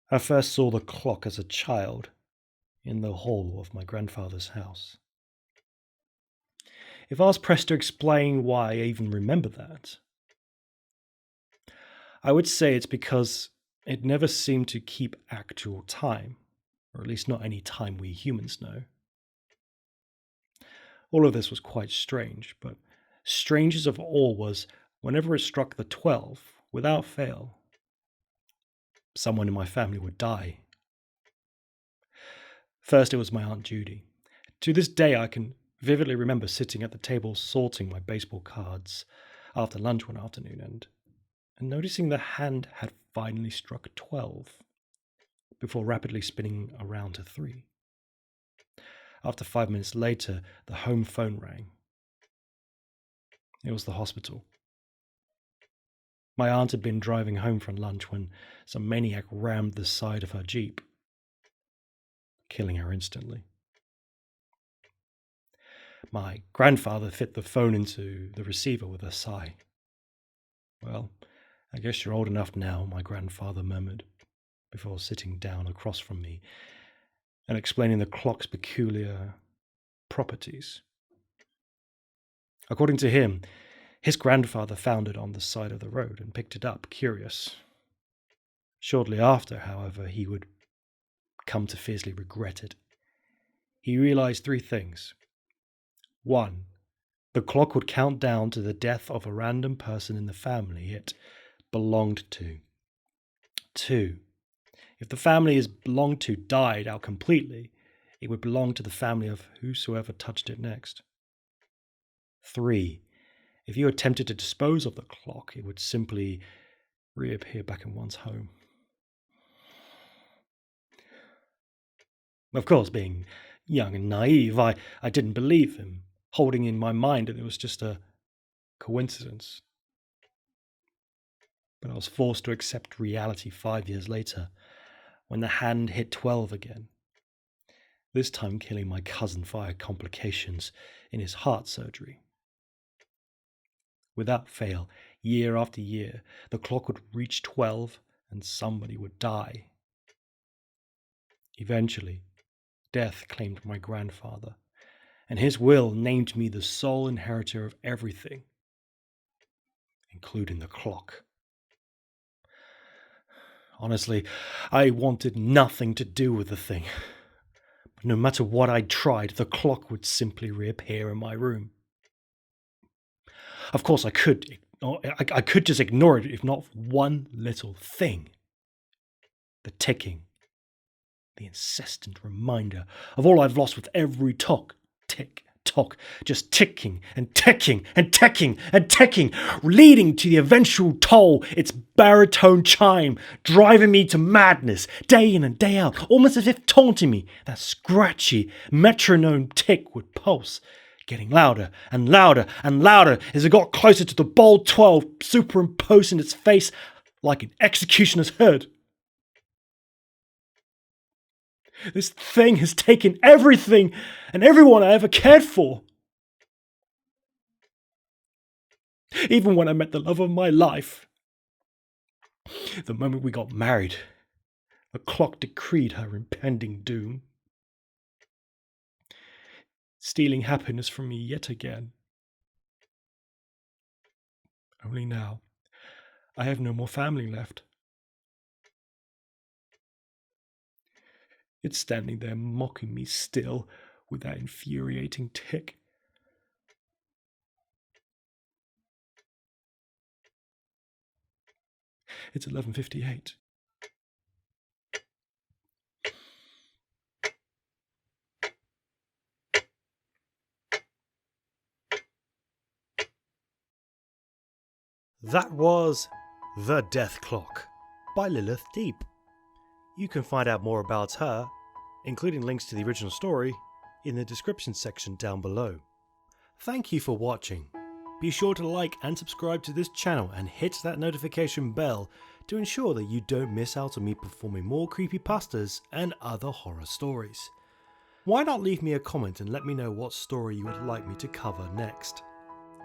I first saw the clock as a child in the hall of my grandfather's house. If I was pressed to explain why I even remember that, I would say it's because it never seemed to keep actual time, or at least not any time we humans know. All of this was quite strange, but strangest of all was whenever it struck the 12, without fail, someone in my family would die. First, it was my Aunt Judy. To this day, I can vividly remember sitting at the table sorting my baseball cards after lunch one afternoon and noticing the hand had finally struck 12 before rapidly spinning around to 3. After 5 minutes later, the home phone rang. It was the hospital. My aunt had been driving home from lunch when some maniac rammed the side of her Jeep, killing her instantly. My grandfather fit the phone into the receiver with a sigh. "Well, I guess you're old enough now," my grandfather murmured, before sitting down across from me and explaining the clock's peculiar properties. According to him, his grandfather found it on the side of the road and picked it up, curious. Shortly after, however, he would come to fiercely regret it. He realized 3 things. 1. The clock would count down to the death of a random person in the family it belonged to. 2. If the family it belonged to died out completely, it would belong to the family of whosoever touched it next. 3. If you attempted to dispose of the clock, it would simply reappear back in one's home. Of course, being young and naive, I didn't believe him, holding in my mind that it was just a coincidence. But I was forced to accept reality 5 years later, when the hand hit 12 again, this time killing my cousin via complications in his heart surgery. Without fail, year after year, the clock would reach 12 and somebody would die. Eventually, death claimed my grandfather, and his will named me the sole inheritor of everything, including the clock. Honestly, I wanted nothing to do with the thing. But no matter what I tried, the clock would simply reappear in my room. Of course, I could just ignore it if not for one little thing. The ticking. The incessant reminder of all I've lost with every tick, tock, just ticking and ticking and ticking and ticking, leading to the eventual toll, its baritone chime, driving me to madness, day in and day out, almost as if taunting me. That scratchy metronome tick would pulse, getting louder and louder and louder as it got closer to the bold 12, superimposing its face like an executioner's hood. This thing has taken everything and everyone I ever cared for. Even when I met the love of my life, the moment we got married, the clock decreed her impending doom, stealing happiness from me yet again. Only now, I have no more family left. It's standing there mocking me still with that infuriating tick. It's 11:58. That was The Death Clock by Lillith Deep. You can find out more about her, including links to the original story, in the description section down below. Thank you for watching. Be sure to like and subscribe to this channel and hit that notification bell to ensure that you don't miss out on me performing more creepypastas and other horror stories. Why not leave me a comment and let me know what story you would like me to cover next?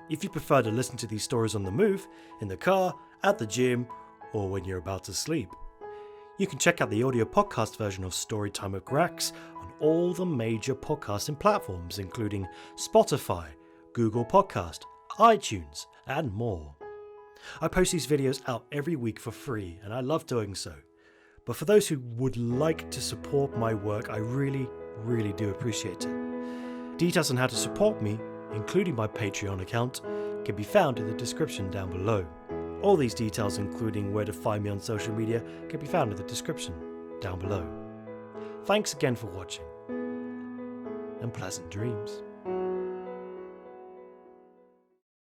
If you prefer to listen to these stories on the move, in the car, at the gym, or when you're about to sleep, You can check out the audio podcast version of Storytime with Grax on all the major podcasting platforms, including Spotify, Google Podcast, iTunes, and more. I post these videos out every week for free, and I love doing so. But for those who would like to support my work, I really do appreciate it. Details on how to support me, including my Patreon account, can be found in the description down below. All these details, including where to find me on social media, can be found in the description down below. Thanks again for watching, and pleasant dreams.